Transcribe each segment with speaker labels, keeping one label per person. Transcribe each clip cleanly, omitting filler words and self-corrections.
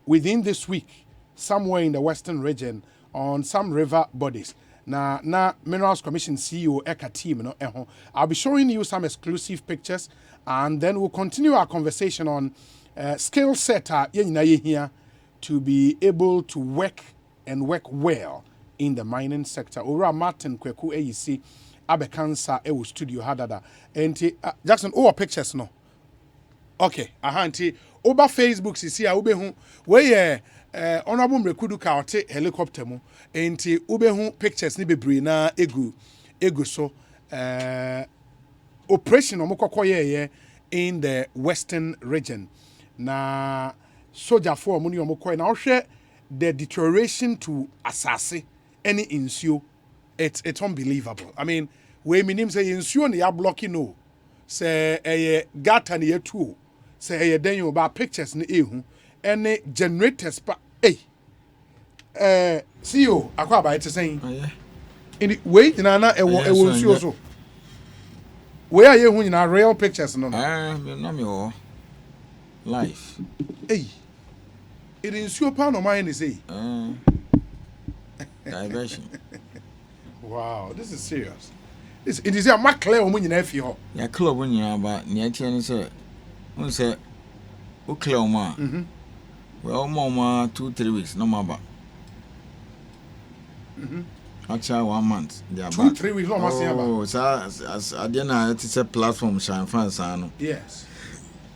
Speaker 1: within this week, somewhere in the western region, on some river bodies. Na Minerals Commission CEO Eka team no I'll be showing you some exclusive pictures, and then we'll continue our conversation on skill set here to be able to work and work well in the mining sector. Ora Martin Kweku Ayisi abekansa ewo studio hadada. Enti Jackson pictures no. Okay, ahanti over Facebook sisi a ubehu we honorable Mrekudu ka ote helicopter mu enti ubehu pictures ni bebre na egu so operation omokokoye in the western region na soldier for money omoko na ohwe the deterioration to assassin any insuo it's unbelievable. I mean we minim say insuo na ya blocking no say gata na yetu say den you ba pictures na ehu any generators pa CEO akwa ba it saying in the way na ewo nsuo so we are you na real pictures no
Speaker 2: no me life
Speaker 1: it nsuo pa no mine say
Speaker 2: diversion.
Speaker 1: Wow, this is serious. It is a macler o nyina afi ho
Speaker 2: ya club nyina ba ne atie ne say un say o clear ma well mama 2-3 weeks no maba actually 1 month they are
Speaker 1: 2-3 weeks no must about
Speaker 2: oh as adena it is a platform shine fans ano
Speaker 1: yes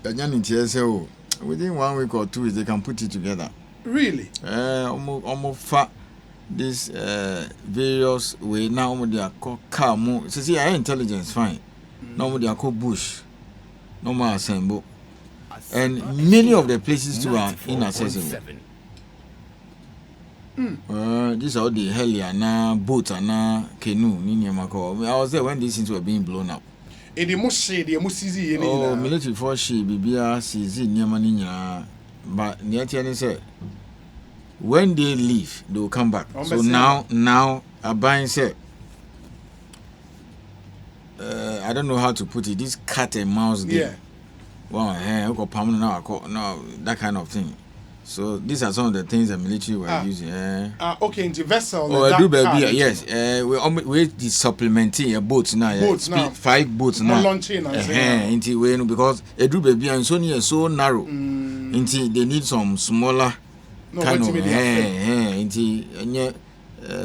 Speaker 2: anya ntie say oh within 1 week or 2 weeks they can put it together
Speaker 1: really
Speaker 2: almost fa this various way now they are called car mo see our intelligence fine now they are called bush no more assemble and many of the places too are inaccessible. These are the heli boat and canoe I was there when these things were being blown up.
Speaker 1: In the Mushi, the Musizi,
Speaker 2: military force she Bibia CZ Niamaninya, but Niatian said when they leave, they will come back. So now a buying said I don't know how to put it, this cat and mouse game.
Speaker 1: Yeah.
Speaker 2: Well, no, that kind of thing. So these are some of the things the military were using.
Speaker 1: Okay, into vessel.
Speaker 2: Oh, I do baby. Yes. We supplementing a boat now. 5 boats now.
Speaker 1: Launching
Speaker 2: into when because a do baby and so narrow. Into they need some smaller kind of into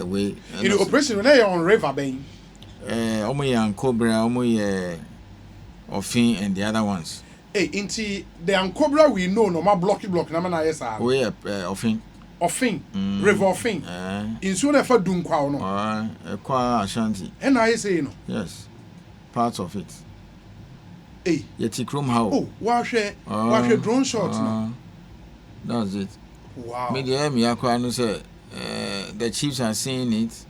Speaker 2: way.
Speaker 1: In the operation when they are on river bay.
Speaker 2: Omo Cobra, Omo Offin and the other ones.
Speaker 1: Into the Ancobra we know no more block na na yes
Speaker 2: we Offin
Speaker 1: River Offin in soon ever dun kwa no
Speaker 2: kwa Ashanti
Speaker 1: and I say no
Speaker 2: yes parts of it yeti chrome how
Speaker 1: wash drone shots no
Speaker 2: that's it.
Speaker 1: Wow,
Speaker 2: media me akwa no say the chiefs are seeing it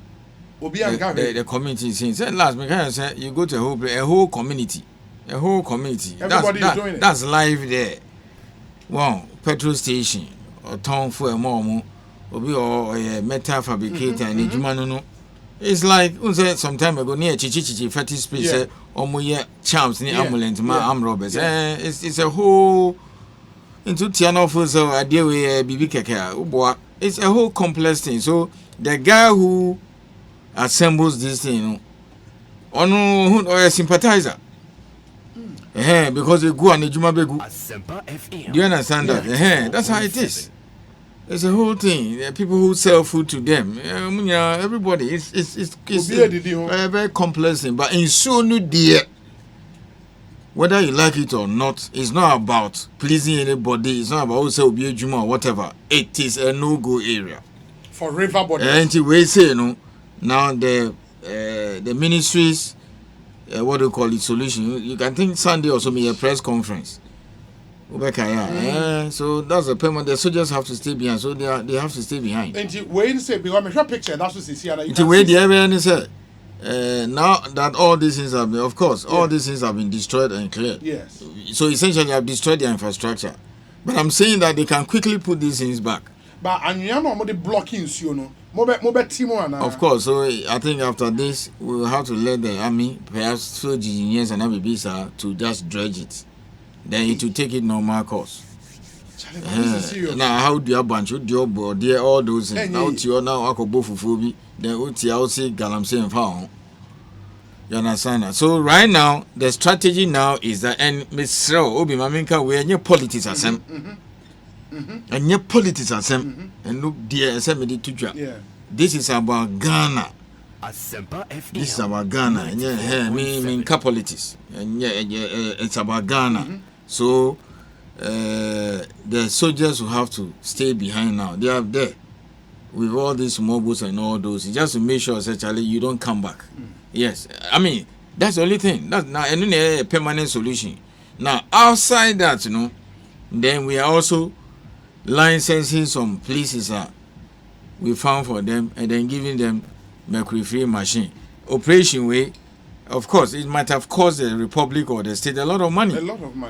Speaker 2: the community is saying say last me can say you go to a whole community.
Speaker 1: Everybody is doing it.
Speaker 2: That's live there. Wow, petrol station or town for a mom or a metal fabricator and no. It's like some time ago near Chichi fetish space or champs near ambulance arm robbers. It's a whole into Tiano for so I deal with BB Kaka. It's a whole complex thing. So the guy who assembles this thing or a sympathizer. Because they go and the Juma Begu. Do you understand that? That's how it is. It's a whole thing. People who sell food to them. Everybody. It's a very complex thing. But in so new dear, whether you like it or not, it's not about pleasing anybody. It's not about who say Obi Juma or whatever. It is a no-go area.
Speaker 1: For river bodies.
Speaker 2: And we say, now the ministries. What do you call it? Solution. You can think Sunday also be a press conference. So that's the payment. The soldiers have to stay behind. So they have to stay behind.
Speaker 1: And when say because I'm sure picture that's what you see.
Speaker 2: Now that all these things have been, of course, all these things have been destroyed and cleared.
Speaker 1: Yes.
Speaker 2: So essentially, have destroyed their infrastructure. But I'm saying that they can quickly put these things back.
Speaker 1: But and you know the blocking, you know.
Speaker 2: Of course, so I think after this we will have to let the army, perhaps so engineers and Abibisa to just dredge it. Then it will take it normal course. Now how do you bunch with your board there all those things now to you now akobo fufubi then uti I say galamsey and found. You understand that? So right now the strategy now is that and Miss Ro Obi Maminka we are politics asem. And your politics asem and look dear asem to job. This is about Ghana. This is about Ghana and yeah me politics and yeah it's about Ghana. So the soldiers will have to stay behind now. They are there with all these mobiles and all those just to make sure essentially you don't come back. Yes, I mean that's the only thing. That's now a permanent solution. Now outside that, then we are also licensing some places we found for them and then giving them mercury-free machine. Operation way. Of course, it might have cost the republic or the state a lot of money.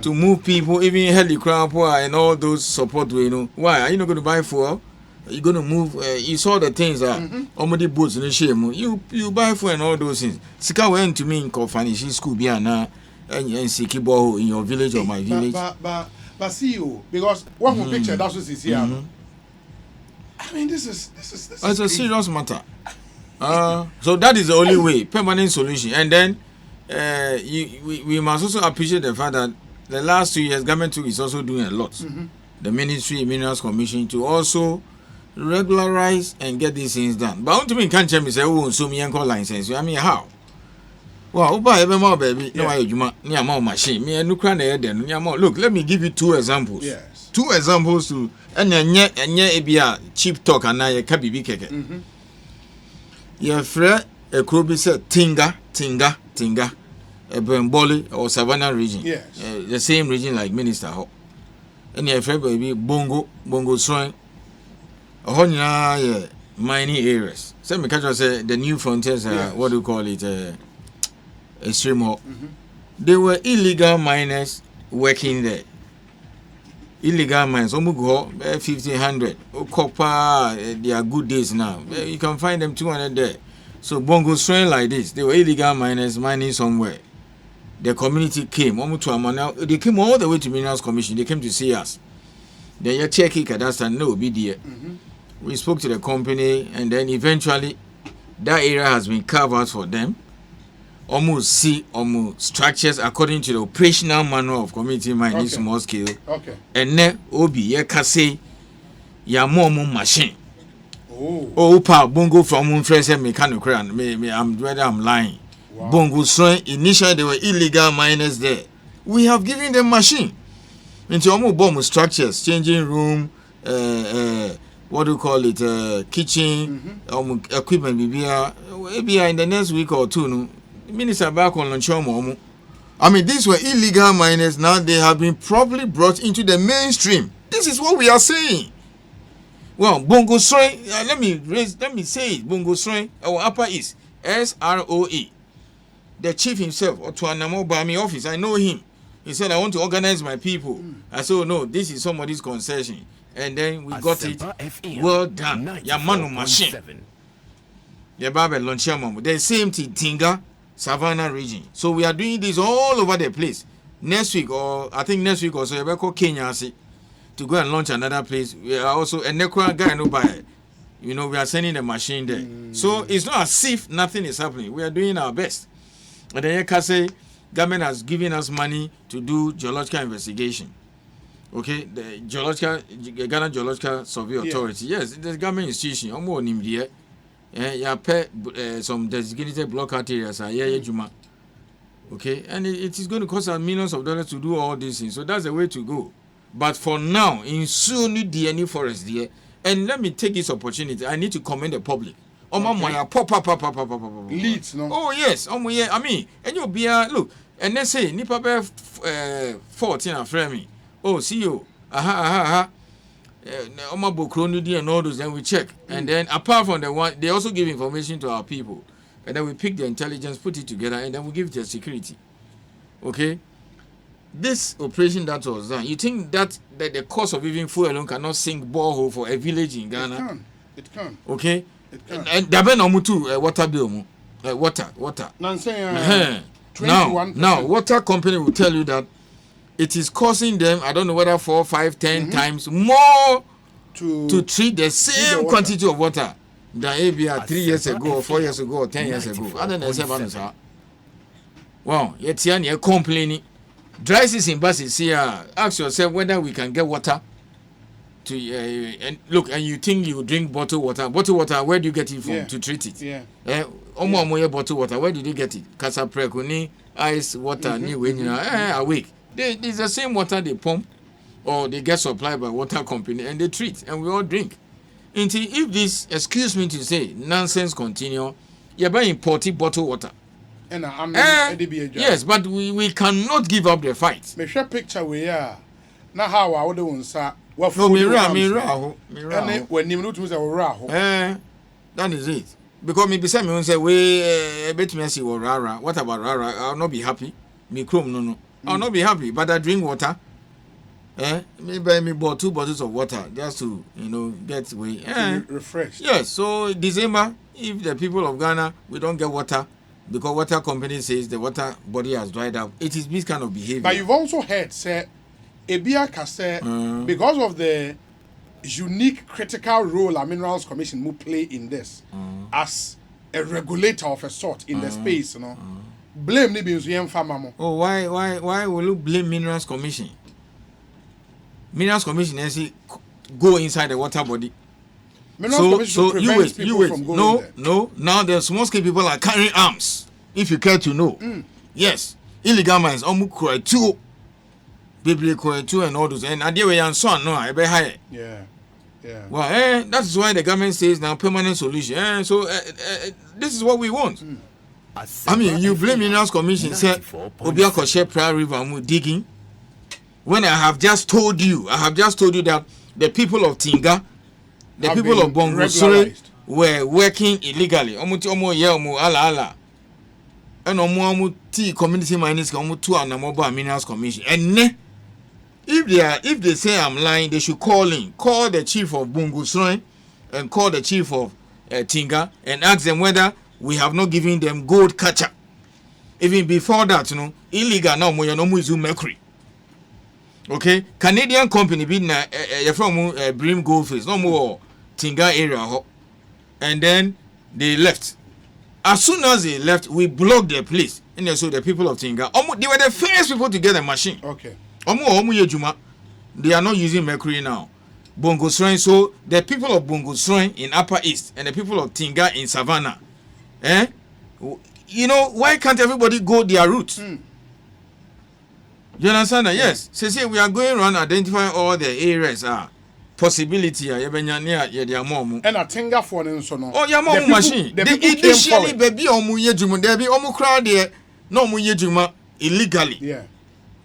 Speaker 2: To move people, even helicopter and all those support. Why are you not going to buy fuel? You're going to move. You saw the things already boats in the shame. You buy fuel and all those things. Sika went to me in Kofanishi school and Sikibo in your village or my village.
Speaker 1: But see you because one picture that's what is here. I mean, this is
Speaker 2: it's a serious matter. So that is the only way, permanent solution. And then we must also appreciate the fact that the last 2 years, government is also doing a lot. The Ministry Minerals Commission to also regularize and get these things done. But ultimately, you can't tell me say, "Oh, so me call license." I mean, how? Well, buy every more baby. No, I near more machine. Me and Ukraine then. Look, let me give you 2 examples.
Speaker 1: Yes.
Speaker 2: 2 examples to and a cheap talk and now a kabibi keke. Your friend a crowby said Tinga, a Bemboli or Savannah region.
Speaker 1: Yes.
Speaker 2: The same region like Minister Ho. And your friend baby Bongo Shrine. A whole mining areas. Some catcher say the new frontiers what do you call it? Extreme Ho. They were illegal miners working there. Illegal mines, almost go 1,500. Copper, they are good days now. You can find them 200 there. So Bongo strain like this, they were illegal miners mining somewhere. The community came, almost to Amana. They came all the way to Minerals Commission. They came to see us. Then you check it, that's no be there. We spoke to the company, and then eventually that area has been carved out for them. Almost structures according to the operational manual of community mining small scale.
Speaker 1: Okay.
Speaker 2: And then obi ye kase ya momo machine. Oh pa bongo from fresh mechanical and me I'm whether I'm lying. Wow. Bongo so initially they were illegal miners there. We have given them machine. Into almost bomb structures, changing room, what do you call it, kitchen, equipment maybe in the next week or two no. Minister back on Lonchomo. I mean, these were illegal miners. Now they have been properly brought into the mainstream. This is what we are saying. Well, Bongo Sroy, let me say it. Bongo Sroy, our upper is SROE. The chief himself, or to Anamo Bami office, I know him. He said, I want to organize my people. I said, oh, no, this is somebody's concession. And then we got it. Well done. Yamanu machine. Yababe Lonchomo. The same thing, Tinga. Savannah region. So we are doing this all over the place. Next week, or I think next week or so, we will call Kenya to go and launch another place. We are also a Nekra guy no buy. We are sending the machine there. So it's not as if nothing is happening. We are doing our best. And then you can say government has given us money to do geological investigation. Okay, the Ghana Geological Survey Authority. Yes, the government institution. I'm more named here. Some designated block-out areas are Juma. Okay, and it is going to cost us millions of dollars to do all these things. So that's the way to go. But for now, in Suni DNA Forest there, and let me take this opportunity. I need to commend the public.
Speaker 1: Leads, no?
Speaker 2: Oh yes, I mean, and you'll be look, and they say Nipa 14 and frame. Oh, see you. And all those, then we check. And then apart from the one, they also give information to our people. And then we pick the intelligence, put it together, and then we give it the security. Okay? This operation that was done, you think that the cost of even fuel alone cannot sink borehole for a village in Ghana?
Speaker 1: It can.
Speaker 2: Okay?
Speaker 1: It can.
Speaker 2: And there no too water bill. Water.
Speaker 1: Now,
Speaker 2: now, water company will tell you that it is costing them, I don't know whether 4, 5, 10 times more to treat the same quantity of water than ABR 3 years ago, or 4 years ago, or 10 years ago. Other than 7 years. Wow, yet you're complaining. Dry season buses here. Ask yourself whether we can get water to and look, and you think you drink bottled water. Bottled water, where do you get it from to treat it?
Speaker 1: Yeah.
Speaker 2: Bottled water, where did you get it? Casapreconi, ice water, new awake. It's the same water they pump or they get supplied by water company and they treat and we all drink. Until if this, excuse me to say, nonsense continue, you're buying imported bottled water.
Speaker 1: And I'm
Speaker 2: yes, but we cannot give up the fight.
Speaker 1: Me share picture we are. Now how I would want say
Speaker 2: no mirror.
Speaker 1: When you to say
Speaker 2: that is it. Because me be say me say we bet me see rara. What about rara? I'll not be happy. Me chrome no. I'll not be happy, but I drink water. Me buy me 2 bottles of water just to get away.
Speaker 1: Refresh.
Speaker 2: Yes, so December, if the people of Ghana we don't get water because water company says the water body has dried up, it is this kind of behavior.
Speaker 1: But you've also heard say Ebia Kase because of the unique critical role a Minerals Commission will play in this as a regulator of a sort in the space, blame the museum farmer.
Speaker 2: Oh, why will you blame Minerals Commission? Minerals Commission actually go inside the water body. So you wait. No. Now the small scale people are carrying arms. If you care to know, yes, illegal mines almost cry too. Biblical and all those, and idea we and son no, I be high.
Speaker 1: Yeah.
Speaker 2: Well, that is why the government says now permanent solution. So this is what we want. I mean, you blame Minerals Commission, say Obiako share Prayer River digging. When I have just told you that the people of Tinga, the people of Bongo were working illegally. Ala. And omo T community miners come to an mobile Minerals Commission. And if they say I'm lying, they should call the chief of Bongo and call the chief of Tinga and ask them whether we have not given them gold catcher. Even before that, illegal now no is mercury. Okay, Canadian company been from Brim Goldfish, no more Tinga area, and then they left. As soon as they left, we blocked their place. And so the people of Tinga, they were the first people to get a machine.
Speaker 1: Okay.
Speaker 2: They are not using mercury now. Bongo Shrine, so the people of Bongo Shrine in Upper East and the people of Tinga in Savannah, why can't everybody go their route? You understand that? Yes. Say we are going around identifying all the areas possibility and
Speaker 1: a Tinga for no.
Speaker 2: Oh, your mom machine. They initially baby omuyejuma there be omukra there no omuyejuma illegally.
Speaker 1: Yeah.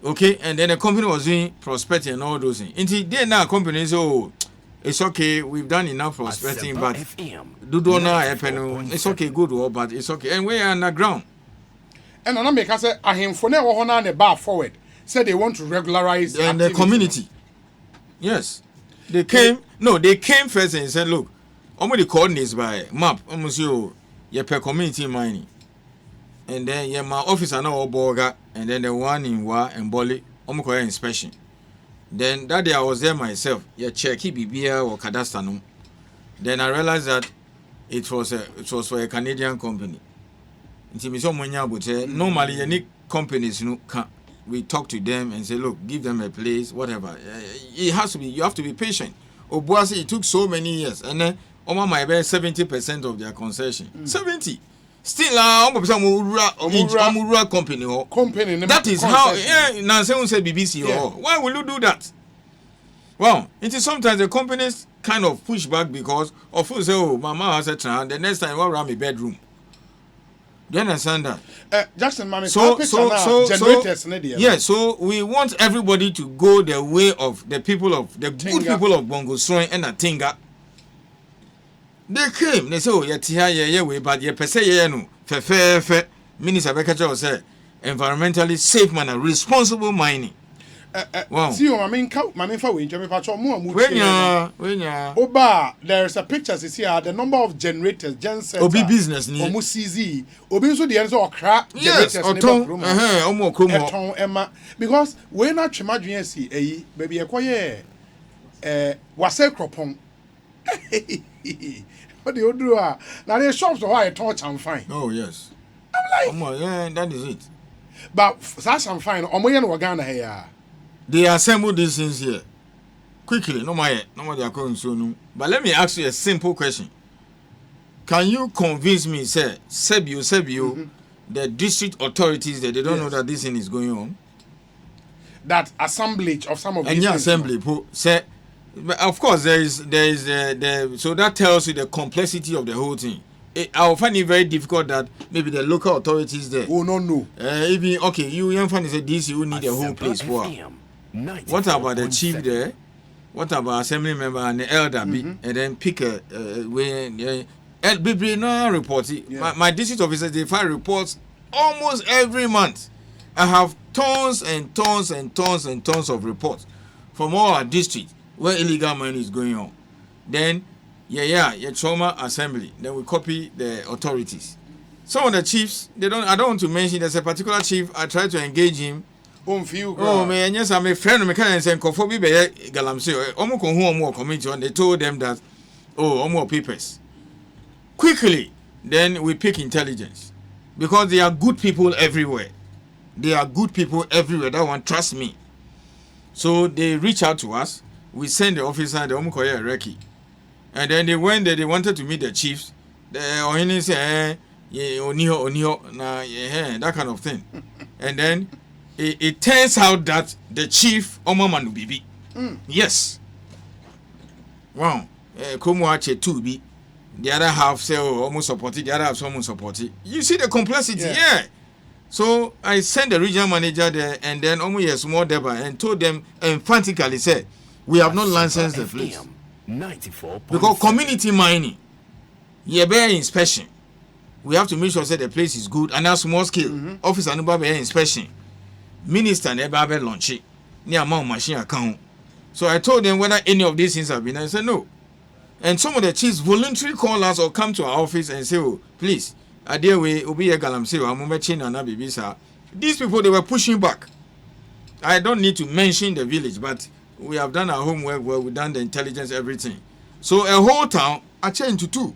Speaker 2: Okay, and then the company was doing prospecting and all those things. Until then now company say, oh, it's okay, we've done enough prospecting, but do not happen. It's okay, good, but it's okay. And we are underground.
Speaker 1: And I make us say I him for now on the bar forward. Said they want to regularize
Speaker 2: and the community. Yes. They came first and said, look, I'm going to coordinate by map. I'm going to per community mining. And then my office are now Oboga, and then the one in Wa and Boli, I'm going to inspection. Then that day I was there myself. Check BBA or Cadastanum. Then I realized that it was for a Canadian company. Normally any companies we talk to them and say, look, give them a place, whatever. It has to be, you have to be patient. Obuasi, it took so many years, and then Oma might bear 70% of their concession. 70. Still, Omura company. That is how, Nancy said BBC. Why will you do that? Well, it is sometimes the companies kind of push back because of who say, oh, Mama has a child, the next time I'll run my bedroom. Do you understand that?
Speaker 1: Jackson, Mami,
Speaker 2: so we want everybody to go the way of the people of the Tinga. Good people of Bongo Shrine and Tinga. They came, they say, oh, but you per se, no, Minister Bekacho said, environmentally safe manner, responsible mining. Wow.
Speaker 1: See, I mean, for when
Speaker 2: When
Speaker 1: Oba, there's a picture. See here the number of generators, gen
Speaker 2: Obi business ni.
Speaker 1: Omu CZ. Obi so the answer or crack
Speaker 2: Yes,
Speaker 1: generators.
Speaker 2: omo kromo.
Speaker 1: Eton Emma because when I chima see baby ekwoye wase kropon. What do you do? Now the shops are torch and fine.
Speaker 2: Oh yes.
Speaker 1: I'm like,
Speaker 2: yeah, that is it.
Speaker 1: but that's I'm fine. Omoye no Ghana here.
Speaker 2: They assemble these things here quickly. No matter they are going soon. But let me ask you a simple question. Can you convince me, sir, Sebio, the district authorities that they don't know that this thing is going on?
Speaker 1: That assemblage of some of
Speaker 2: and
Speaker 1: these
Speaker 2: your
Speaker 1: things,
Speaker 2: assembly, sir. Of course, there is so that tells you the complexity of the whole thing. I find it very difficult that maybe the local authorities there.
Speaker 1: Oh no.
Speaker 2: Even okay, you young fan say this you need a whole place for. What about the chief there? What about assembly member and the elder and then pick a way? No report. My district officers they file reports almost every month. I have tons and tons and tons and tons of reports from all our districts where illegal money is going on. Then your trauma assembly. Then we copy the authorities. Some of the chiefs I don't want to mention. There's a particular chief. I try to engage him. Oh man, yes, I'm a friend of me. Can say Kofobi be galamsey. Omo committee on. They told them that omo papers. Quickly, then we pick intelligence because there are good people everywhere. That one trust me. So they reach out to us. We send the officer the omukoye reki, and then they went there. They wanted to meet the chiefs. The ohini say oniho na that kind of thing, and then. It turns out that the chief Omamanu Bibi. Yes. Wow. Komuache 2B. The other half say almost support it, the other half someone support it. You see the complexity, yeah. So I sent the regional manager there and then almost a small deba and told them emphatically said, we have not licensed the place. Because community mining, bear inspection. We have to make sure that the place is good and now small scale. Office and inspection. Minister never launch it near my machine account. So I told them whether any of these things have been. I said no. And some of the chiefs voluntarily call us or come to our office and say, oh, please, these people, they were pushing back. I don't need to mention the village, but we have done our homework well, we've done the intelligence, everything. So a whole town, I changed to two.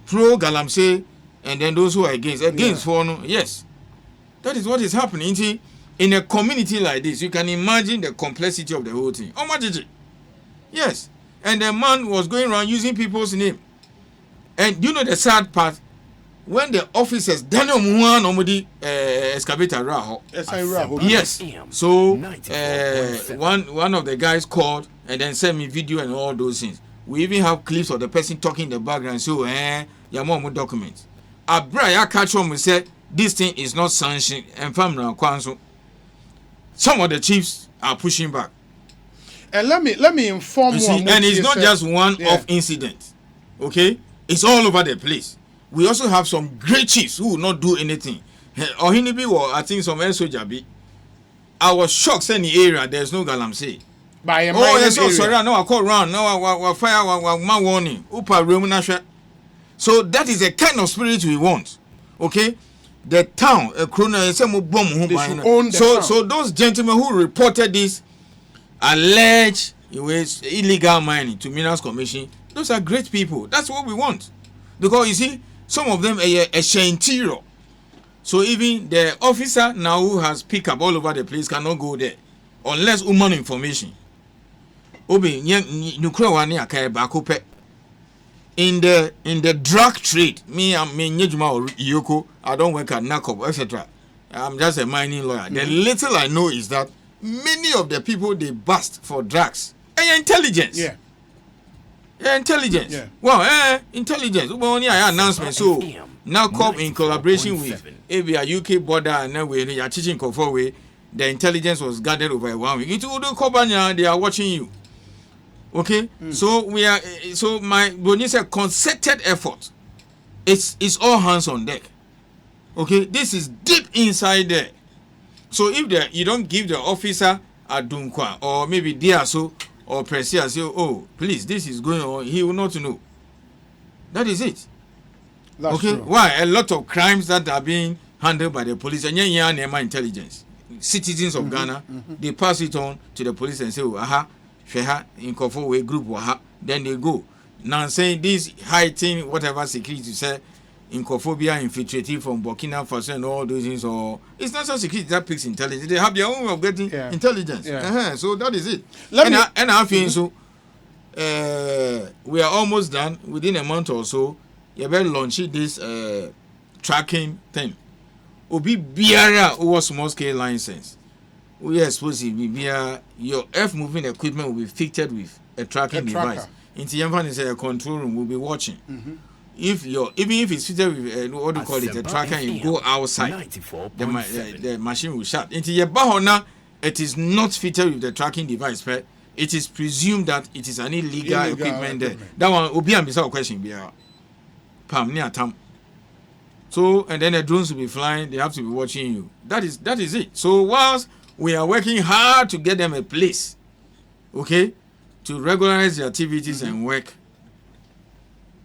Speaker 2: Pro Galamsey, and then those who are against for no. Yes. That is what is happening. In a community like this, you can imagine the complexity of the whole thing. Oh, Majiji. Yes. And the man was going around using people's name. And you know the sad part? When the officers, Daniel Muan, Omodi, excavator Raho. Yes. So, one of the guys called and then sent me video and all those things. We even have clips of the person talking in the background. So, Yamomo documents. Abraya catch on and said, this thing is not sanctioned. And family council. Some of the chiefs are pushing back.
Speaker 1: And let me inform you.
Speaker 2: And it's not just one-off incident. Okay? It's all over the place. We also have some great chiefs who will not do anything. Ohinibi or I think some soldier be. I was shocked in the area there's no galamsey. Sorry, no, I call round. No, I fire my warning. Upa Romunasha. So that is the kind of spirit we want. Okay? The town, so those gentlemen who reported this alleged illegal mining to Minerals Commission, those are great people. That's what we want. Because you see, some of them are a shantiro. So even the officer now who has picked up all over the place cannot go there unless human information. In the drug trade, I'm Nyejuma or Yoko, I don't work at NACOP, etc. I'm just a mining lawyer. The little I know is that many of the people they bust for drugs and intelligence. Intelligence. Well, intelligence. Well, announcement. So NACOP in collaboration with ABA UK border and then we are teaching Kofowe, the intelligence was gathered over 1 week. It would Kobanya, they are watching you. Okay, so when you say concerted effort, it's all hands on deck. Okay, this is deep inside there. So if you don't give the officer adunkwa or maybe dia so or Presia say, oh, please, this is going on, he will not know. That is it.
Speaker 1: That's
Speaker 2: okay.
Speaker 1: True.
Speaker 2: Why? A lot of crimes that are being handled by the police and intelligence. Citizens of Ghana, they pass it on to the police and say, oh, aha, sheha, in Kofo way group, aha, then they go. Now saying this high-thing, whatever security say, in Kophobia infiltrating from Burkina Faso and all those things, or it's not so security that picks intelligence. They have their own way of getting intelligence. So that is it. And I feel so. We are almost done. Within a month or so, you better launch this tracking thing. Obi biara over small scale license. We are supposed to be your F moving equipment will be fitted with a tracking device. Into Yampan is a control room. We'll be watching. If even if it's fitted with what do you call it, a tracker, and you go outside, the machine will shut. Into your bahona, it is not fitted with the tracking device, but it is presumed that it is an illegal equipment there. That one will be a question. Pam near tam. So and then the drones will be flying. They have to be watching you. That is it. So whilst we are working hard to get them a place, okay, to regularize their activities and work.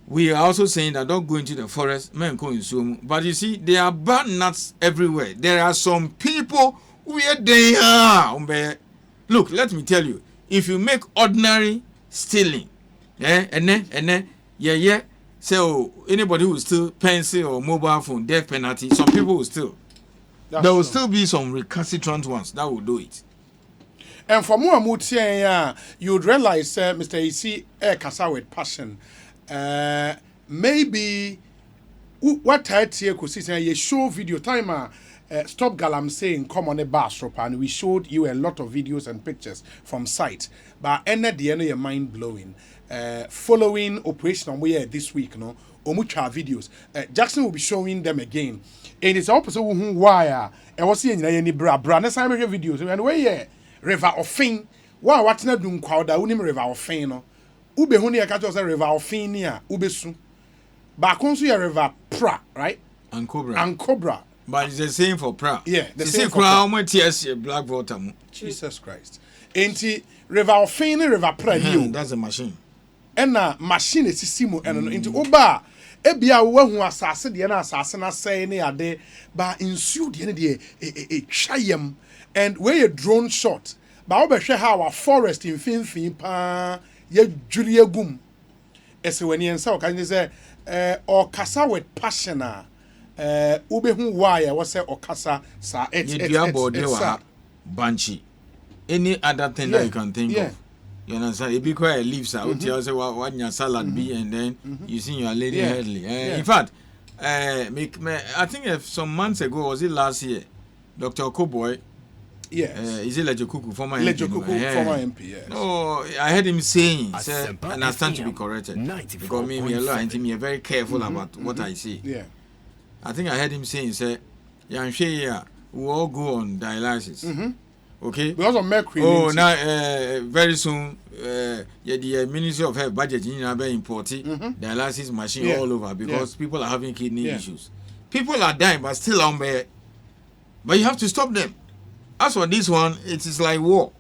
Speaker 2: We are also saying that don't go into the forest, men consume. But you see, there are bad nuts everywhere. There are some people where they are. Look, let me tell you, if you make ordinary stealing, so anybody who steal pencil or mobile phone, death penalty, some people will steal. There will still be some recalcitrant ones that will do it.
Speaker 1: And for more you would realize, Mr. Ayisi, kasa with passion. Maybe what I could see you show video timer stop Galam saying come on a bus and we showed you a lot of videos and pictures from site but ended the end of your mind blowing following operation we this week no omucha videos Jackson will be showing them again and it's opposite who why I was seeing any bra next time videos and where River Offin what na dum kwawda unim River Offin no ube hu ne yaka say River Offin ni a ube su ba kon so ya River Pra right
Speaker 2: and Cobra but it's the same for Pra
Speaker 1: the
Speaker 2: same for Pra black water
Speaker 1: Jesus Christ enti River Offin ni River Pra ni
Speaker 2: that's a machine
Speaker 1: and na machine esisi mu eno no enti oba ebia wo hu asase de na asase na say ne ade ba insu de ne de twayam and where a drone shot ba obehwe ha our forest in finfin pa ye dwuri agum ese wani ensa o kan say or kasa with passion ubehu why was say or kasa sa it's
Speaker 2: banshee any other thing that you can think of. You understand? It be quite leaves out. You say what your salad be, and then you see your lady Headley. In fact, I think some months ago, was it last year, Dr. Koboy.
Speaker 1: Yes.
Speaker 2: Is it Lejo Kuku, former
Speaker 1: MP? Former MP, yes.
Speaker 2: No, I heard him saying, and I stand to be corrected. Because me alone, me are very careful about what I say.
Speaker 1: Yeah.
Speaker 2: I think I heard him saying, say, we all go on dialysis. Okay?
Speaker 1: Because of mercury.
Speaker 2: Oh, now, very soon, the Ministry of Health budget in Nigeria importing dialysis machine all over because people are having kidney issues. People are dying, but still on there. But you have to stop them. As for this one, it is like war.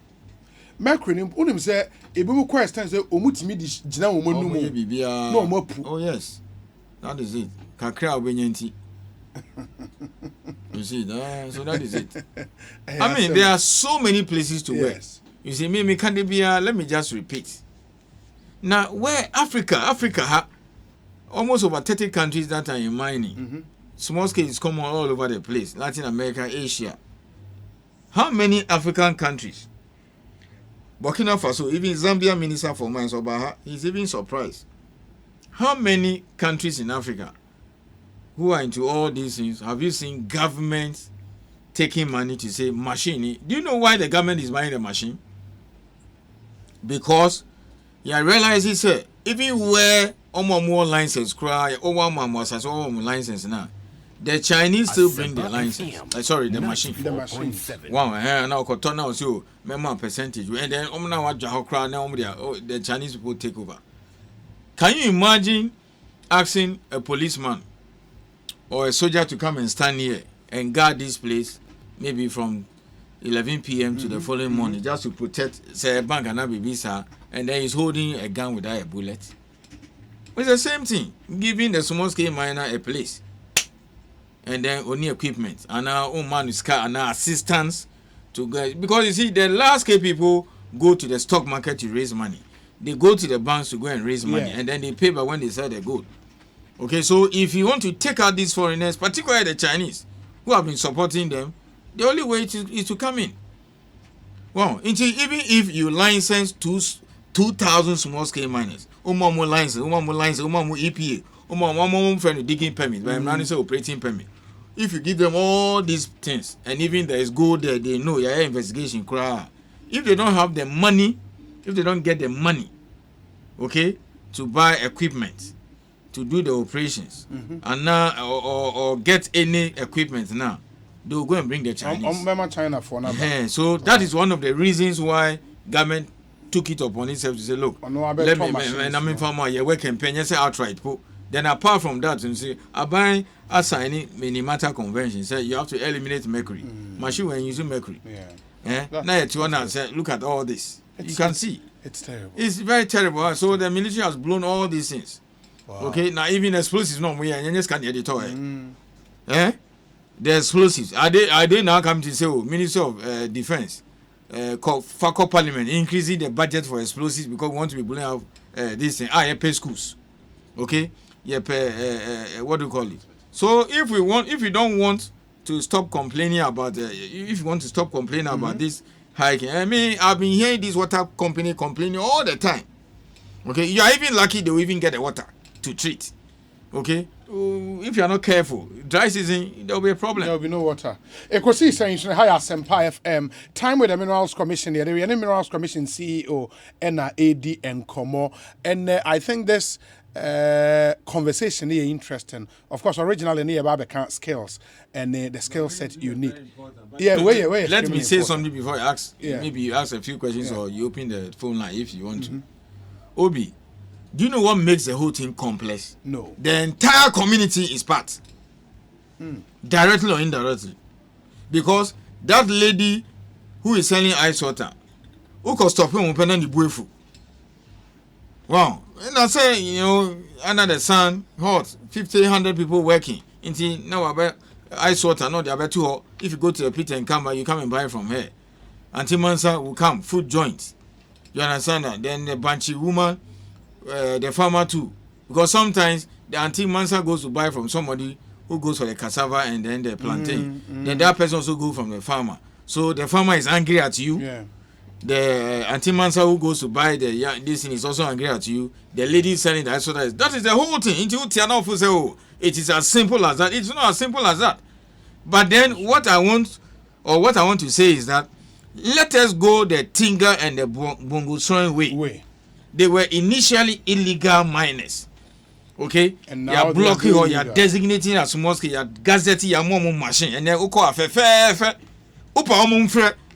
Speaker 1: Mercury, unim say, ebu question say, omutimi di jina omonumu. No more.
Speaker 2: Oh yes, that is it. Kakra obenyenti. You see, so that is it. I mean, there are so many places to work. You see, me can't be. Let me just repeat. Now, where Africa, almost over 30 countries that are in mining. Small scale is common all over the place. Latin America, Asia. How many African countries? Burkina Faso, even Zambia Minister for Mines Obaha, he's even surprised. How many countries in Africa who are into all these things have you seen governments taking money to say machine? Do you know why the government is buying the machine? Because you realize it's even where more license cry, license now. The Chinese still bring the license. Sorry, the machine. Wow, now cotton now so member percentage. And then the Chinese people take over. Can you imagine asking a policeman or a soldier to come and stand here and guard this place maybe from 11 p.m. to the following morning just to protect, say, a bank and be visa, and then he's holding a gun without a bullet. It's the same thing, giving the small scale miner a place, and then only equipment, and now man is car and now assistance to go. Because you see, the large scale people go to the stock market to raise money. They go to the banks to go and raise money, and then they pay by when they sell the gold. Okay, so if you want to take out these foreigners, particularly the Chinese, who have been supporting them, the only way is to come in. Well, even if you license 2,000 small scale miners, license, EPA, friend digging permit, but I'm not say operating permit. If you give them all these things, and even there is gold there, they know your investigation cry. If they don't have the money, if they don't get the money, okay, to buy equipment, to do the operations, and now or get any equipment now, they will go and bring the Chinese.
Speaker 1: China for now.
Speaker 2: So that is one of the reasons why government took it upon itself to say, look, let me, and I'm informal, you work and pay, say outright. Then apart from that, you see, I buy assigning many matter convention. Say you have to eliminate mercury. Machine when using mercury. Now you want to say, look at all this. You can see.
Speaker 1: It's terrible.
Speaker 2: It's very terrible. So the military has blown all these things. Wow. Okay, now even explosives no more. You just can't edit it. The explosives. Are they now come to say, Minister of Defense, FACO Parliament increasing the budget for explosives because we want to be blowing out this thing. You pay schools. Okay, you pay what do you call it? So if you don't want to stop complaining about, if you want to stop complaining about this hiking, I mean, I've been hearing this water company complaining all the time. Okay, you are even lucky they will even get the water to treat. Okay, if you are not careful, dry season, there will be a problem.
Speaker 1: There will be no water. Ekosi saying, "Hi, Asempa FM. Time with the Minerals Commission. The Minerals Commission CEO, AD and Komo, and I think this conversation is interesting. Of course, originally near about skills and the skill set you need. Yeah, wait.
Speaker 2: Let me say something before I ask. Maybe you ask a few questions or you open the phone line if you want to. Obi, do you know what makes the whole thing complex?
Speaker 1: No.
Speaker 2: The entire community is part, directly or indirectly, because that lady who is selling ice water, who can stop him open the buefu. Wow. And I say, under the sun, hot, 50, 100 people working. Until now, about ice water, not about too hot. If you go to the pit and come back, you come and buy from her. Auntie Mansa will come, food joints. You understand that? Then the Banshee woman, the farmer too. Because sometimes the Auntie Mansa goes to buy from somebody who goes for the cassava and then the plantain. Then that person also goes from the farmer. So the farmer is angry at you.
Speaker 1: Yeah.
Speaker 2: The Auntie Mansa who goes to buy this thing is also angry at you. The lady selling the ice water that is the whole thing. Until Tiana say, oh, it is as simple as that. It's not as simple as that. But then what I want to say is that let us go the Tinga and the Bongosoin way. They were initially illegal miners. Okay?
Speaker 1: And now
Speaker 2: you're blocking or you're designating as small scale, you're gazetting your mom machine, and then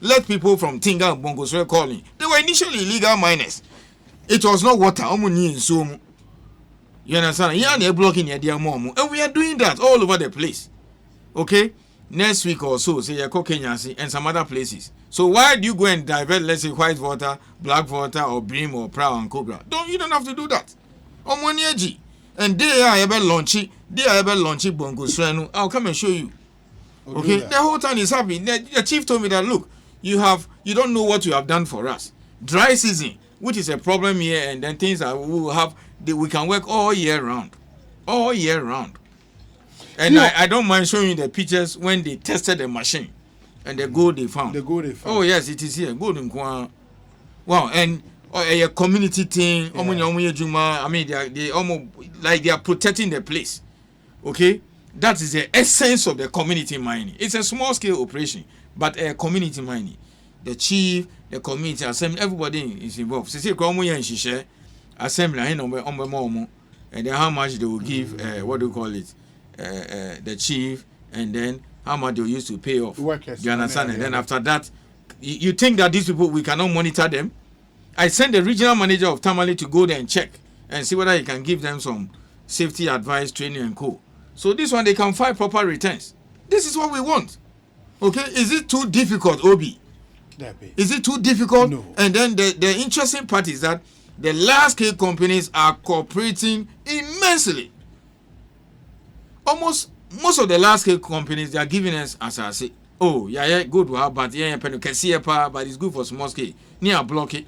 Speaker 2: let people from Tinga and Bongosoin calling. They were initially illegal miners. It was not water. You understand? Yeah, they're blocking your mom. And we are doing that all over the place. Okay? Next week or so, say Kenya and some other places. So why do you go and divert, let's say, white water, black water, or Brim, or Prow and Cobra? You don't have to do that. And they are able launchy Bongo Swenu. I'll come and show you. Okay? The whole time is happy. The chief told me that, look, you don't know what you have done for us. Dry season, which is a problem here, and then things that we can work all year round. All year round. And I don't mind showing you the pictures when they tested the machine and the gold they found. Oh, yes, it is here. Gold in Kwan. Wow, and a community thing. I mean, they almost like they are protecting the place. Okay? That is the essence of the community mining. It's a small scale operation, but a community mining. The chief, the community, assembly, everybody is involved. Assembly, and then how much they will give, what do you call it? The chief, and then how much they used to pay off.
Speaker 1: Workers.
Speaker 2: You understand? And then after that, you think that these people, we cannot monitor them? I sent the regional manager of Tamale to go there and check and see whether he can give them some safety advice, training and co. So this one, they can file proper returns. This is what we want. Okay? Is it too difficult, Obi, Is it too difficult?
Speaker 1: No.
Speaker 2: And then the interesting part is that the large-scale companies are cooperating immensely. Almost most of the large-scale companies, they are giving us, as I say, oh, yeah, good, but yeah, but it's good for small scale. Near block it.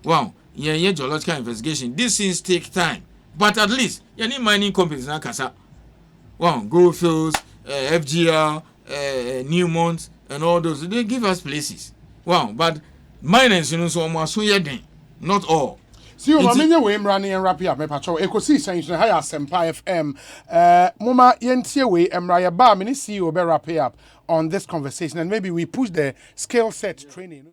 Speaker 2: Wow, yeah, geological investigation. These things take time. But at least, you need mining companies now, Kasa. Wow, Goldfields, FGR, Newmont, and all those. They give us places. Wow, but miners, so almost not all.
Speaker 1: See, you many way running and wrap up. My patrol, Ecosi Sanction, Higher Sempai FM. Moma Yentie way, Emraya Bar, many see you be wrap up on this conversation, and maybe we push the skill set training.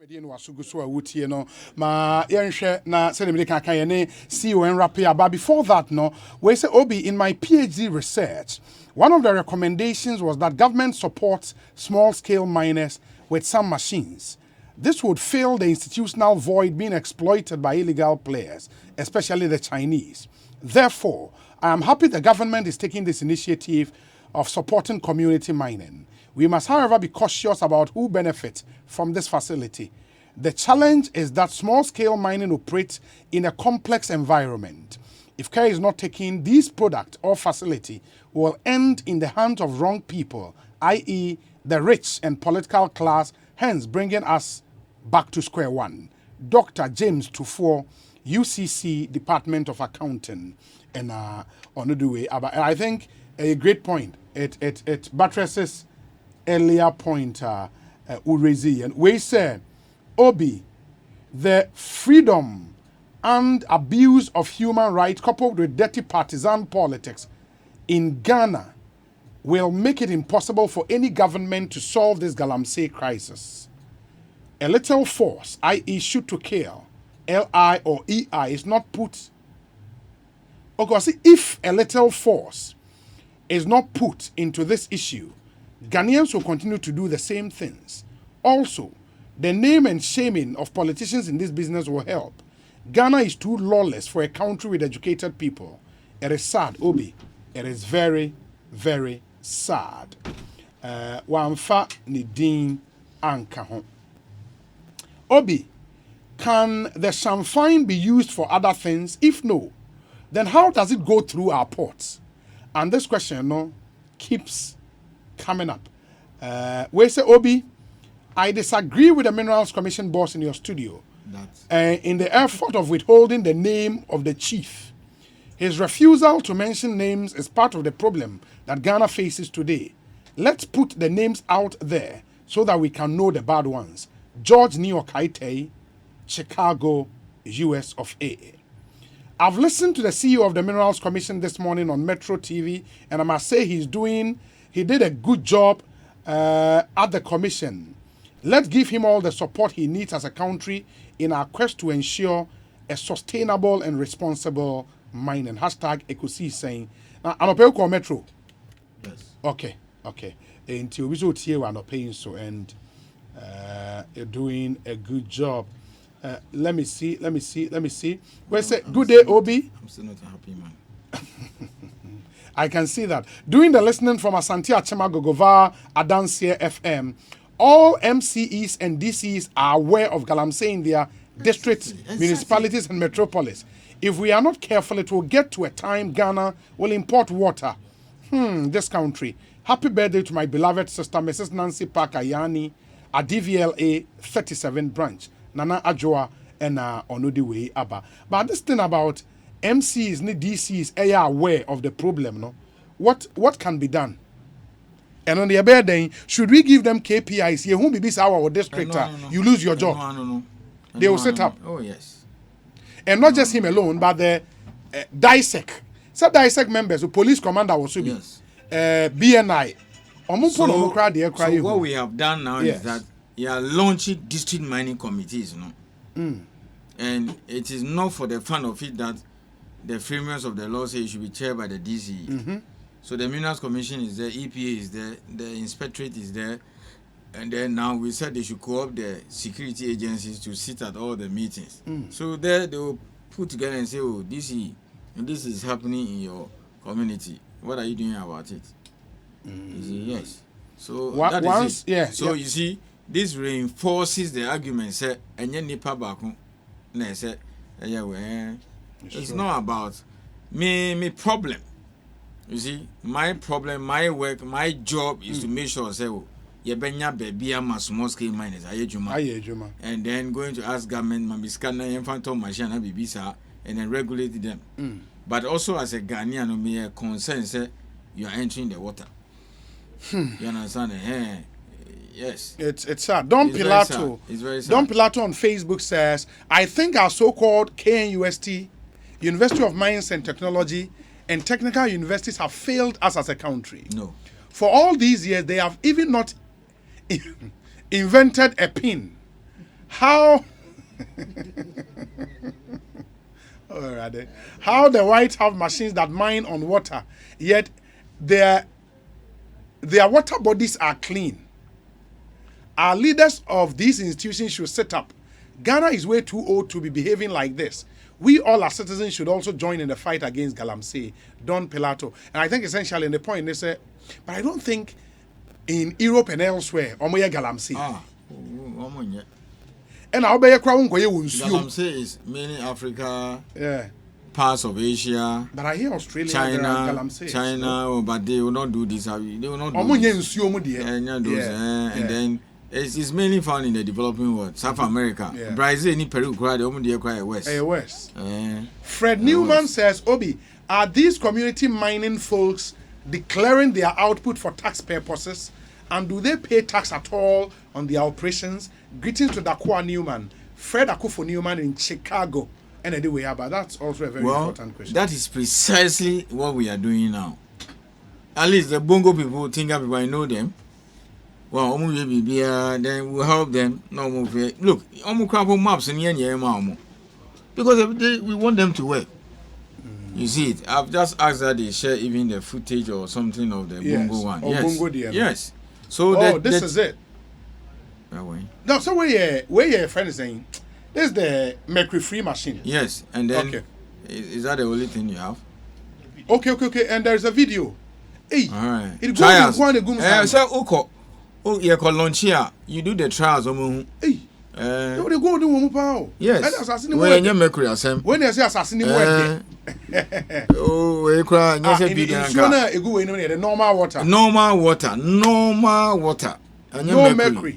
Speaker 1: Ma Yenshe na send me can see you and wrap up. But before that, no, we say Obi in my PhD research. One of the recommendations was that government supports small-scale miners with some machines. This would fill the institutional void being exploited by illegal players, especially the Chinese. Therefore, I am happy the government is taking this initiative of supporting community mining. We must, however, be cautious about who benefits from this facility. The challenge is that small-scale mining operates in a complex environment. If care is not taken, this product or facility will end in the hands of wrong people, i.e. the rich and political class, hence bringing us back to square one. Dr. James Tufor, UCC Department of Accounting, and on the way. I think a great point. It buttresses earlier point Urezi, and we say, Obi, the freedom and abuse of human rights coupled with dirty partisan politics in Ghana will make it impossible for any government to solve this Galamsey crisis. A little force, i.e. shoot to kill, L-I or E-I, is not put. Okay, see, if a little force is not put into this issue, Ghanaians will continue to do the same things. Also, the name and shaming of politicians in this business will help. Ghana is too lawless for a country with educated people. It is sad, Obi. It is very, very sad. Wamfa Nidin Anka. Obi, can the champagne be used for other things? If no, then how does it go through our ports? And this question keeps coming up. We say, Obi, I disagree with the Minerals Commission boss in your studio in the effort of withholding the name of the chief. His refusal to mention names is part of the problem that Ghana faces today. Let's put the names out there so that we can know the bad ones. George Niokaite, Chicago, US of A. I've listened to the CEO of the Minerals Commission this morning on Metro TV, and I must say he did a good job at the commission. Let's give him all the support he needs as a country in our quest to ensure a sustainable and responsible mining. Hashtag Ekusi saying, Anopeo Metro.
Speaker 2: Yes.
Speaker 1: Okay. Until we so here, we're not paying so, and you're doing a good job. Let me see. Where's it? Good day, Obi.
Speaker 2: I'm still not a happy man.
Speaker 1: I can see that. During the listening from Asante Achema Gogova Adansia FM, all MCEs and DCEs are aware of Galamsey in their districts, municipalities, and metropolis. If we are not careful, it will get to a time Ghana will import water. This country. Happy birthday to my beloved sister, Mrs. Nancy Parker Yani, a DVLA 37 branch. Nana Ajoa and Onodiwe Abba. But this thing about MCs and DCs are aware of the problem, no? What can be done? And on the other day, should we give them KPIs? You won't be our district.
Speaker 2: No.
Speaker 1: You lose your job.
Speaker 2: No.
Speaker 1: They will set up.
Speaker 2: Oh, yes.
Speaker 1: And not just him alone, but the DISEC. Some DISEC members, the police commander also be.
Speaker 2: Yes.
Speaker 1: BNI.
Speaker 2: So what we have done now is that you are launching district mining committees, and it is not for the fun of it that the framers of the law say it should be chaired by the DCE.
Speaker 1: Mm-hmm.
Speaker 2: So the Minerals Commission is there, EPA is there, the Inspectorate is there, and then now we said they should co-opt the security agencies to sit at all the meetings. So there they will put together and say, oh, DCE, and this is happening in your community. What are you doing about it? You see, yes. So that is it. So you see, this reinforces the argument say enye nipa baako na say it's not about me problem. You see, my problem, my work, my job is to make sure say yebenya baby ama small scale miners ayejuma and then going to ask government mabiskana phantom machine na bibisa and then regulate them. But also as a Ghanaian, me a concern say you are entering the water. You understand? Yes.
Speaker 1: It's sad. Don Pilato.
Speaker 2: It's very sad.
Speaker 1: Don Pilato on Facebook says, I think our so-called KNUST, University of Mines and Technology, and technical universities have failed us as a country.
Speaker 2: No.
Speaker 1: For all these years, they have even not invented a pin. How how the whites have machines that mine on water, yet their water bodies are clean. Our leaders of these institutions should set up. Ghana is way too old to be behaving like this. We all as citizens should also join in the fight against Galamsey, Don Pilato. And I think essentially in the point they say, but I don't think in Europe and elsewhere, omoye Galamsey. And I'll be a crown
Speaker 2: Galamsey is mainly Africa, parts of Asia.
Speaker 1: But I hear Australia,
Speaker 2: China, but they will not do this. They will not do this. And then it's mainly found in the developing world, South America, Brazil, and Peru, West.
Speaker 1: Fred Newman says, Obi, are these community mining folks declaring their output for tax purposes? And do they pay tax at all on their operations? Greetings to Dakwa Newman, Fred Akufo Newman in Chicago. And anyway, but that's also a very important question.
Speaker 2: That is precisely what we are doing now. At least the Bongo people, Tinga people, I know them. Well, then we'll help them. No more. Look, maps and because we want them to work. You see it. I've just asked that they share even the footage or something of the Bongo one. Yes. So
Speaker 1: this is it. No, so where your friend is saying, this is the mercury-free machine.
Speaker 2: Yes, and then is that the only thing you have?
Speaker 1: Okay, and there's a video. Hey,
Speaker 2: all right.
Speaker 1: It goes
Speaker 2: you call launch here. You do the trials.
Speaker 1: Hey, they go do power.
Speaker 2: Yes. When you mercury assembly.
Speaker 1: When they say assassin,
Speaker 2: we cry. Yes,
Speaker 1: the normal water.
Speaker 2: Normal water.
Speaker 1: No mercury.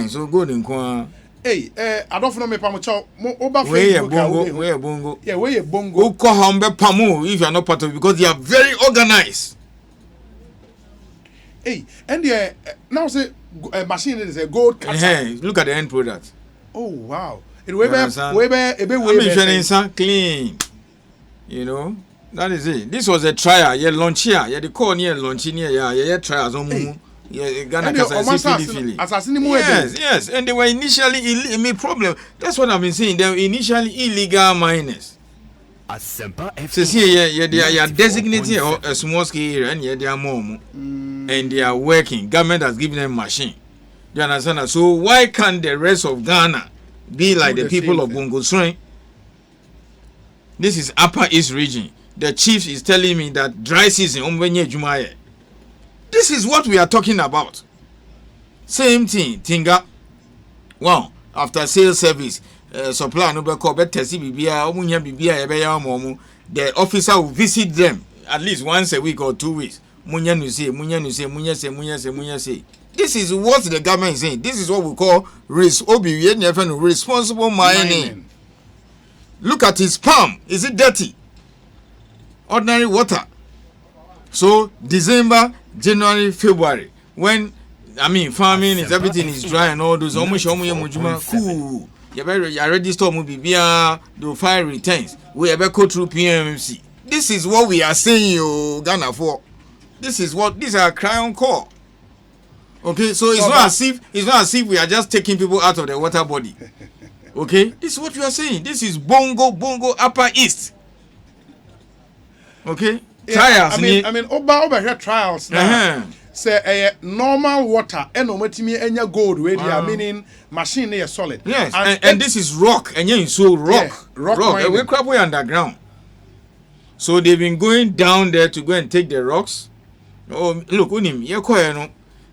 Speaker 2: So good in Kwa.
Speaker 1: Hey, I don't know me pamucho.
Speaker 2: Where bongo.
Speaker 1: Yeah, where bongo.
Speaker 2: Pamu if you are not part of it because they are very organized.
Speaker 1: Hey, and now say machine is a gold cutter.
Speaker 2: Look at the end product.
Speaker 1: Oh wow! It way
Speaker 2: clean. You know that is it. This was a trial. Yeah, launch here. Yeah, the call near launching here. Yeah, trials on. Yeah, Ghana yes, and they were initially problem. That's what I've been saying. They were initially illegal miners. They are designating a small scale area and they are more, and they are working. Government has given them machine. Do you understand? So why can't the rest of Ghana be like the people of Bongo Swing? This is Upper East region. The chief is telling me that dry season Jumaye. This is what we are talking about. Same thing, Tinga. Wow, after sales service, supply no be call better see bibia omunya bibia ebeya momu. The officer will visit them at least once a week or 2 weeks. Munya say. This is what the government is saying. This is what we call responsible mining. Look at his palm. Is it dirty? Ordinary water. So December, January, February, when farming is everything is dry and all those almost cool. You register they'll file returns. We ever go through PMC. This is what we are saying, you Ghana for. These are cry on call. Okay, so it's not as if we are just taking people out of the water body. Okay, this is what we are saying. This is Bongo Upper East. Okay.
Speaker 1: Trials. Over here trials now. Say normal water and no gold where they are meaning machine is solid.
Speaker 2: Yes, and this is rock and so rock. We crap way underground. So they've been going down there to go and take the rocks. Oh look, unim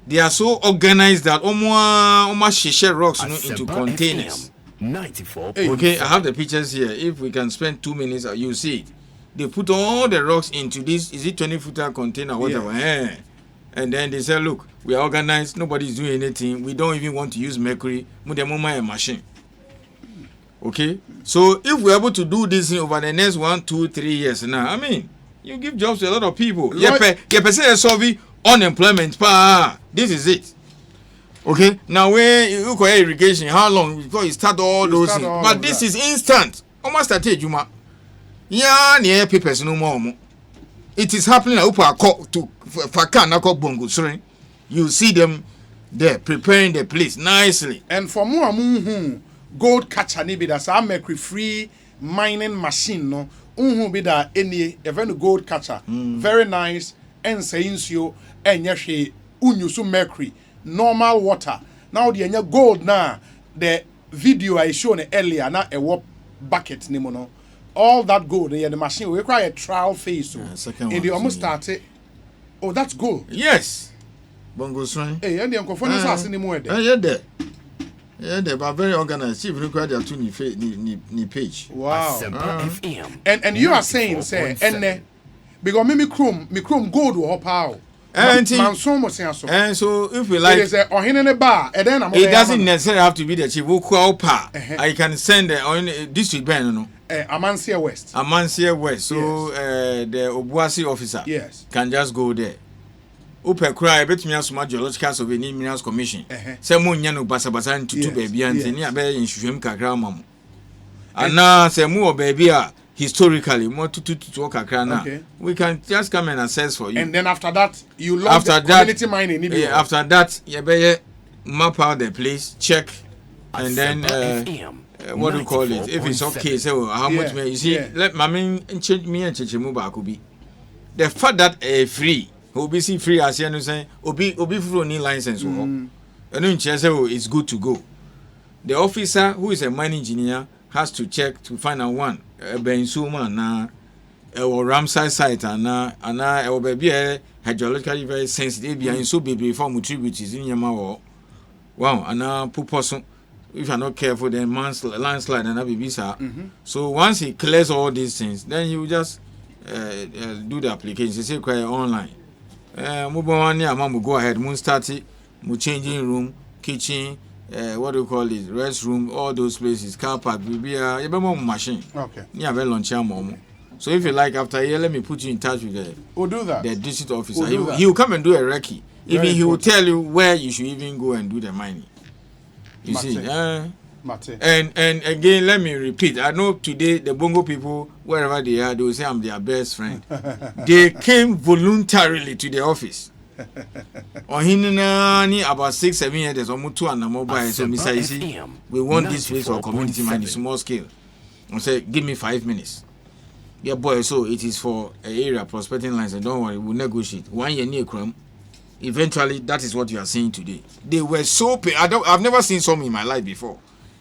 Speaker 2: They are so organized that almost share rocks into containers.
Speaker 3: 94.
Speaker 2: Okay, I have the pictures here. If we can spend 2 minutes, you see it. They put all the rocks into this, is it 20-footer container, whatever. Yeah. And then they say, look, we are organized, nobody's doing anything. We don't even want to use mercury. A machine. Okay? So if we're able to do this thing over the next 1, 2, 3 years now, I mean, you give jobs to a lot of people. Solve unemployment. This is it. Okay? Now, when you look at irrigation, how long before you start all those things? But this is instant. Almost at a Juma. Yeah, near papers no more. It is happening to Fakana Bongo. You see them there preparing the place nicely.
Speaker 1: And for more gold catcher ni be that's a mercury free mining machine no be that any event gold catcher very nice and saying you and yashi unyusu mercury normal water now the gold na the video I shown earlier na a warp bucket ni mono all that gold in the machine we require a trial phase so and they almost started. Oh, that's gold.
Speaker 2: Yes. Bongo Shrine.
Speaker 1: Hey, and the uncle for us anymore.
Speaker 2: Yeah, there. Yeah, they are very organized. Chief required their two page.
Speaker 1: Wow. And you are saying, say, and because me chrome gold will hop and
Speaker 2: so if we like,
Speaker 1: it is a bar, and then
Speaker 2: it doesn't necessarily have to be the chief who call I can send on district band, no.
Speaker 1: Amancia West.
Speaker 2: Amancia West. So the Obuasi officer can just go there. Upe cry bet me as much geological survey ni minerals commission. Say mo nya no basabasa ntutu baby ante ni abe nhwehwem kakra mam. Ana say mo baby a historically mo tutu kakra na. We can just come and assess for you.
Speaker 1: And then after that you launch the community mining.
Speaker 2: After that you be map out the place, check and then what do you call it? If it's okay, say how much you see let me change me and change mu ba ko bi. The fact that free OBC free as you know saying Obi free any license and it's good to go. The officer who is a mining engineer has to check to find out one Bensuma na or Ramsay site and or baby hydrologically very sensitive and so baby form tributes in Yamawa. Wow, and person if you're not careful then landslide and that so once he clears all these things then you just do the application. He say quite online. Go ahead, moon started, changing room, kitchen, what do you call it, restroom, all those places, car park, machine.
Speaker 1: Okay.
Speaker 2: Yeah, very lunch mom. So if you like, after here, let me put you in touch with the district officer. He will come and do a recce. Even he will tell you where you should even go and do the mining. You see, and again, let me repeat. I know today the Bongo people, wherever they are, they will say I'm their best friend. They came voluntarily to the office. On Hinani about 6-7 years, almost 2 and a mobile. So, Miss Ayisi, we want this place for community mining, small scale. I say, give me 5 minutes. Yeah, boy. So it is for an area prospecting lines, and don't worry, we'll negotiate. 1 year near crumb. Eventually, that is what you are seeing today. They were so I've never seen some in my life before.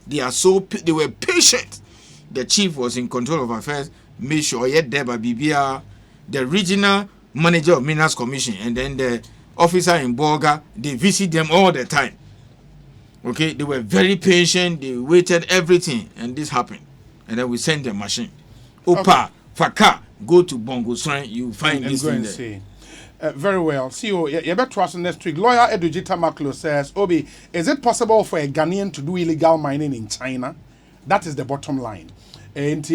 Speaker 2: They were patient. The chief was in control of affairs, made sure yet there by BBR, the regional manager of Minerals Commission, and then the officer in Bolga, they visit them all the time. Okay, they were very patient, they waited everything, and this happened. And then we sent the machine. Opa, Faka, go to Bongo Shrine, you find this thing there.
Speaker 1: Very well. CEO, you better trust next week. Lawyer Edujita Maklo says, Obi, is it possible for a Ghanaian to do illegal mining in China? That is the bottom line. And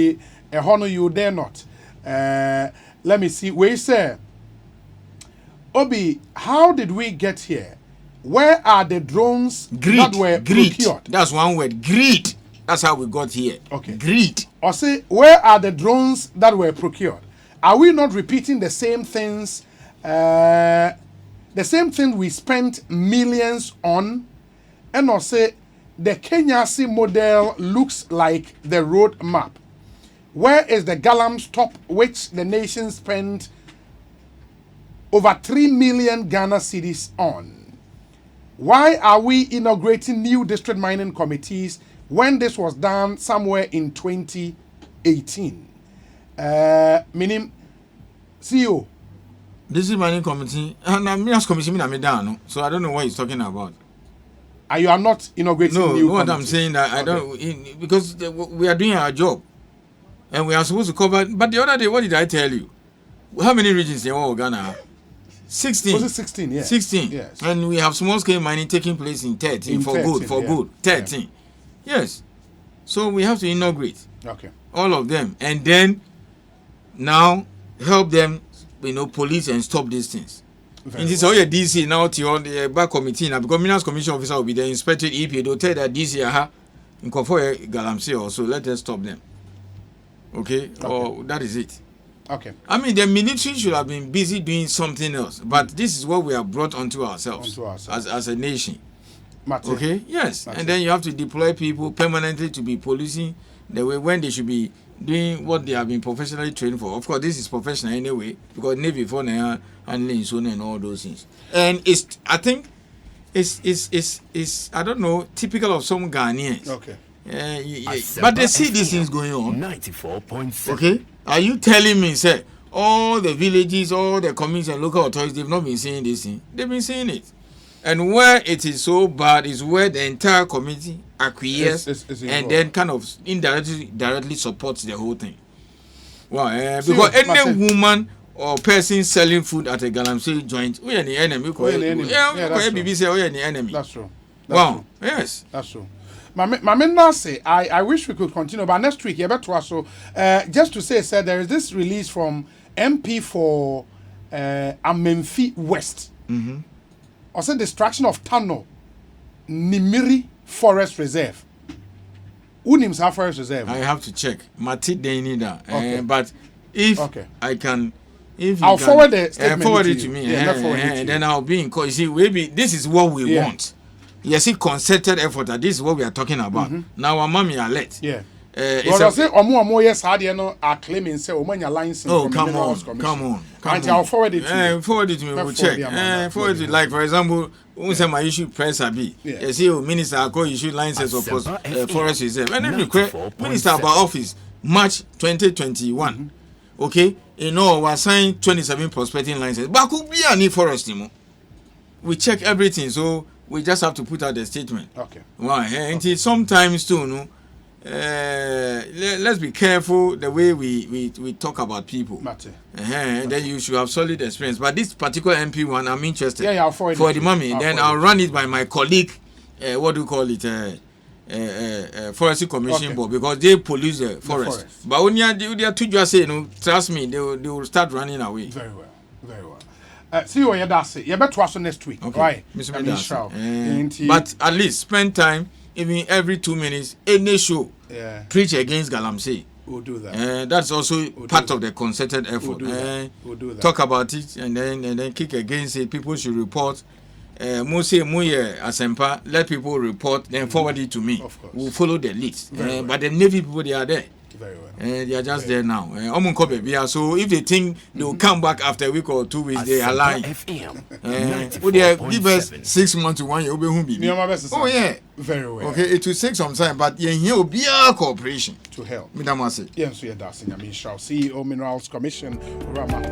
Speaker 1: honor you dare not. Let me see. Where you say, Obi, how did we get here? Where are the drones that were procured?
Speaker 2: That's one word. Greed. That's how we got here.
Speaker 1: Okay.
Speaker 2: Greed.
Speaker 1: Or say, where are the drones that were procured? Are we not repeating the same things? The same thing we spent millions on, and also the Kenyasi model looks like the road map. Where is the Galam stop which the nation spent over 3 million Ghana cedis on? Why are we inaugurating new district mining committees when this was done somewhere in 2018? Meaning, CEO,
Speaker 2: This is mining committee, and I'm Minerals Commission, so I don't know what he's talking about.
Speaker 1: You are not inaugurating new
Speaker 2: what
Speaker 1: committee.
Speaker 2: I'm saying that I don't, because we are doing our job, and we are supposed to cover. But the other day, what did I tell you? How many regions in Ghana? 16.
Speaker 1: Was it 16? Yeah.
Speaker 2: 16.
Speaker 1: Yes.
Speaker 2: And we have small scale mining taking place in 13 for
Speaker 1: 13,
Speaker 2: good, for good. 13. Yeah. Yes. So we have to inaugurate all of them, and then now help them, police and stop these things. In this all your DC now to the back committee now, because Minerals Commission officer will be there, inspector EP, they'll tell that DC in Kofor Galamsey also, let us stop them. Okay? Or that is it.
Speaker 1: Okay.
Speaker 2: I mean, the military should have been busy doing something else, but this is what we have brought onto ourselves. As a nation. Okay? Yes. And then you have to deploy people permanently to be policing the way when they should be doing what they have been professionally trained for. Of course, this is professional anyway, because Navy for handling zone and all those things. And I think it's I don't know, typical of some Ghanaians.
Speaker 1: Okay.
Speaker 2: But they see these things going on.
Speaker 3: 94.6.
Speaker 2: Okay? Are you telling me, say, all the villages, all the communities and local authorities, they've not been seeing this thing? They've been seeing it. And where it is so bad is where the entire community acquiesces and then kind of directly supports the whole thing. Well, because any woman or person selling food at a Galamsey joint, we are the enemy. The enemy.
Speaker 1: That's true.
Speaker 2: Yes.
Speaker 1: That's true. My say, I wish we could continue, but next week, so just to say, sir, there is this release from MP for Amenfi West. Also, destruction of tunnel, Nimiri Forest Reserve. Unimsa Forest Reserve.
Speaker 2: I have to check. Mati Dainida. But if I can,
Speaker 1: I'll forward the statement.
Speaker 2: Forward it to me. And then I'll be in court. You see, maybe this is what we want. Yes, see, concerted effort. This is what we are talking about. Now, our mommy alert.
Speaker 1: Yeah. But I say, Omo yes, are claiming say Omanya license.
Speaker 2: Oh, come on.
Speaker 1: I'll forward it to you.
Speaker 2: Forward it to me. We'll check. Forward it. Like for example, when say my issue press abi. You see, minister I call issue license of forest reserve. And then request minister about office March 2021. Okay, we assigned 27 prospecting licenses. But could be any forest we check everything, so we just have to put out the statement.
Speaker 1: Okay.
Speaker 2: Why? And sometimes too, let's be careful the way we talk about people. Then you should have solid experience. But this particular MP one, I'm interested.
Speaker 1: I'll forward
Speaker 2: for the mommy. Then I'll run it by my colleague. What do you call it? Forestry Commission Board, because they police the forest. But when they are just say, trust me, they will start running away.
Speaker 1: Very well. See you you better watch next week.
Speaker 2: Okay.
Speaker 1: Right.
Speaker 2: But at least spend time, even every 2 minutes, any show. Preach against Galamsey.
Speaker 1: We'll do that.
Speaker 2: That's also part of the concerted effort.
Speaker 1: We'll do that.
Speaker 2: Talk about it and then kick against it. People should report. Muye Asempa, let people report, then forward it to me.
Speaker 1: Of course.
Speaker 2: We'll follow the leads. But the Navy people, they are there.
Speaker 1: Very well.
Speaker 2: They are just there now. So if they think they will come back after a week or 2 weeks, they are lying. Give us 6 months to 1 year. Oh, yeah.
Speaker 1: Very well.
Speaker 2: Okay, it will take some time, but here will be a cooperation
Speaker 1: to help.
Speaker 2: Midamasi.
Speaker 1: Yes, we are CEO Minerals Commission, Rama.